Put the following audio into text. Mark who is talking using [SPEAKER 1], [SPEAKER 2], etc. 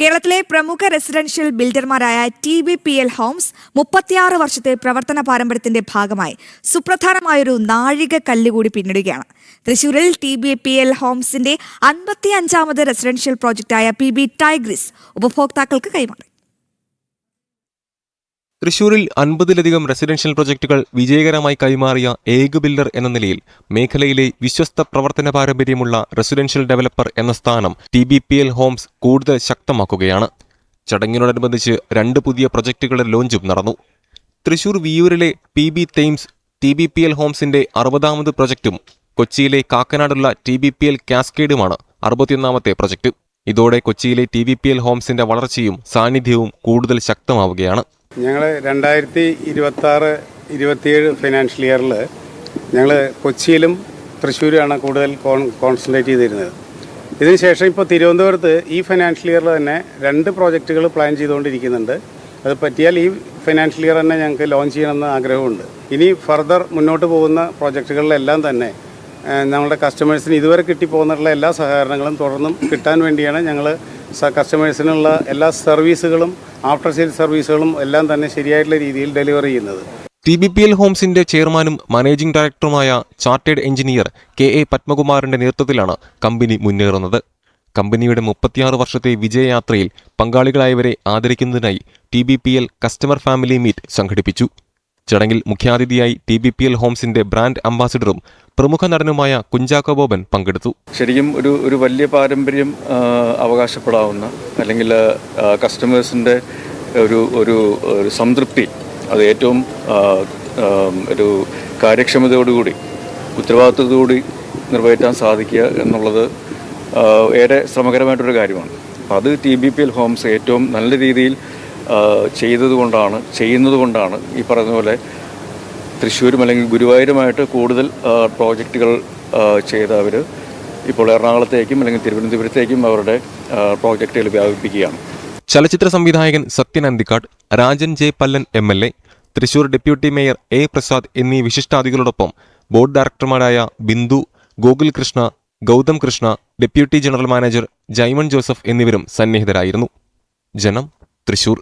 [SPEAKER 1] കേരളത്തിലെ പ്രമുഖ residential ബിൽഡർമാരായ TBPL Holmes 36 വർഷത്തെ പ്രവർത്തന പാരമ്പര്യത്തിന്റെ ഭാഗമായി സുപ്രധാനമായൊരു നാഴികക്കല്ല് കൂടി പിന്നിടുകയാണ്. തൃശൂരിൽ TBPL ഹോംസിന്റെ 55ാമത് റെസിഡൻഷ്യൽ പ്രോജക്റ്റായ PB ടൈഗ്രിസ് ഉപഭോക്താക്കൾക്ക് കൈമാറി.
[SPEAKER 2] തൃശൂരിൽ 50-ലധികം റെസിഡൻഷ്യൽ പ്രൊജക്ടുകൾ വിജയകരമായി കൈമാറിയ ഏക ബിൽഡർ എന്ന നിലയിൽ മേഖലയിലെ വിശ്വസ്ത പ്രവർത്തന പാരമ്പര്യമുള്ള റെസിഡൻഷ്യൽ ഡെവലപ്പർ എന്ന സ്ഥാനം TBPL ഹോംസ് കൂടുതൽ ശക്തമാക്കുകയാണ്. ചടങ്ങിനോടനുബന്ധിച്ച് 2 പുതിയ പ്രൊജക്ടുകളുടെ ലോഞ്ചും നടന്നു. തൃശൂർ വിയൂരിലെ PB തെയിംസ് TBPL ഹോംസിന്റെ 60ാമത് പ്രൊജക്ടും കൊച്ചിയിലെ കാക്കനാടുള്ള TBPL കാസ്കേഡുമാണ് 61ാമത്തെ പ്രൊജക്ട്. ഇതോടെ കൊച്ചിയിലെ TBPL ഹോംസിന്റെ വളർച്ചയും സാന്നിധ്യവും കൂടുതൽ ശക്തമാവുകയാണ്.
[SPEAKER 3] ഞങ്ങൾ 2026-27 ഫിനാൻഷ്യൽ ഇയറിൽ ഞങ്ങൾ കൊച്ചിയിലും തൃശ്ശൂരുമാണ് കൂടുതൽ കോൺസെൻട്രേറ്റ് ചെയ്തിരുന്നത്. ഇതിനുശേഷം ഇപ്പോൾ തിരുവനന്തപുരത്ത് ഈ ഫിനാൻഷ്യൽ ഇയറിൽ തന്നെ 2 പ്രോജക്റ്റുകൾ പ്ലാൻ ചെയ്തുകൊണ്ടിരിക്കുന്നുണ്ട്. അത് പറ്റിയാൽ ഈ ഫിനാൻഷ്യൽ ഇയർ തന്നെ ഞങ്ങൾക്ക് ലോഞ്ച് ചെയ്യണമെന്ന് ആഗ്രഹമുണ്ട്. ഇനി ഫർദർ മുന്നോട്ട് പോകുന്ന പ്രോജക്റ്റുകളിലെല്ലാം തന്നെ നമ്മുടെ കസ്റ്റമേഴ്സിന് ഇതുവരെ കിട്ടിപ്പോകുന്നുള്ള എല്ലാ സഹകരണങ്ങളും തുടർന്നും കിട്ടാൻ വേണ്ടിയാണ് ഞങ്ങൾ കസ്റ്റമേഴ്സിനുള്ള എല്ലാ സർവീസുകളും ആഫ്റ്റർ സെയിൽ സർവീസുകളും എല്ലാം തന്നെ ശരിയായിട്ടുള്ള രീതിയിൽ ഡെലിവർ ചെയ്യുന്നത്.
[SPEAKER 2] TBPL ഹോംസിന്റെ ചെയർമാനും മാനേജിംഗ് ഡയറക്ടറുമായ ചാർട്ടേഡ് എഞ്ചിനീയർ KA പത്മകുമാറിന്റെ നേതൃത്വത്തിലാണ് കമ്പനി മുന്നേറുന്നത്. കമ്പനിയുടെ 36 വർഷത്തെ വിജയയാത്രയിൽ പങ്കാളികളായവരെ ആദരിക്കുന്നതിനായി TBPL കസ്റ്റമർ ഫാമിലി മീറ്റ് സംഘടിപ്പിച്ചു. ചടങ്ങിൽ മുഖ്യാതിഥിയായി TBPL ഹോംസിന്റെ ബ്രാൻഡ് അംബാസിഡറും പ്രമുഖ നടനുമായ കുഞ്ചാക്കോ ബോബൻ പങ്കെടുത്തു.
[SPEAKER 4] ശരിക്കും ഒരു വലിയ പാരമ്പര്യം അവകാശപ്പെടാവുന്ന അല്ലെങ്കിൽ കസ്റ്റമേഴ്സിൻ്റെ ഒരു സംതൃപ്തി അത് ഏറ്റവും ഒരു കാര്യക്ഷമതയോടുകൂടി ഉത്തരവാദിത്വത്തോടുകൂടി നിറവേറ്റാൻ സാധിക്കുക എന്നുള്ളത് ഏറെ ശ്രമകരമായിട്ടൊരു കാര്യമാണ്. അപ്പോൾ അത് TBPL ഹോംസ് ഏറ്റവും നല്ല രീതിയിൽ ചെയ്യുന്നതുകൊണ്ടാണ് ഈ പറഞ്ഞ പോലെ തൃശ്ശൂരും അല്ലെങ്കിൽ ഗുരുവായൂരുമായിട്ട് കൂടുതൽ പ്രോജക്റ്റുകൾ ചെയ്ത അവർ ഇപ്പോൾ എറണാകുളത്തേക്കും അല്ലെങ്കിൽ തിരുവനന്തപുരത്തേക്കും അവരുടെ പ്രോജക്റ്റുകൾ വ്യാപിപ്പിക്കുകയാണ്.
[SPEAKER 2] ചലച്ചിത്ര സംവിധായകൻ Sathyan Anthikad, Rajan J. Pallan MLA, Thrissur deputy mayor A. Prasad എന്നീ വിശിഷ്ടാതിഥികളോടൊപ്പം ബോർഡ് ഡയറക്ടർമാരായ Bindu, Gokul Krishna, Gautham Krishna, deputy general manager Jaimon Joseph എന്നിവരും സന്നിഹിതരായിരുന്നു. ജനം, തൃശൂർ.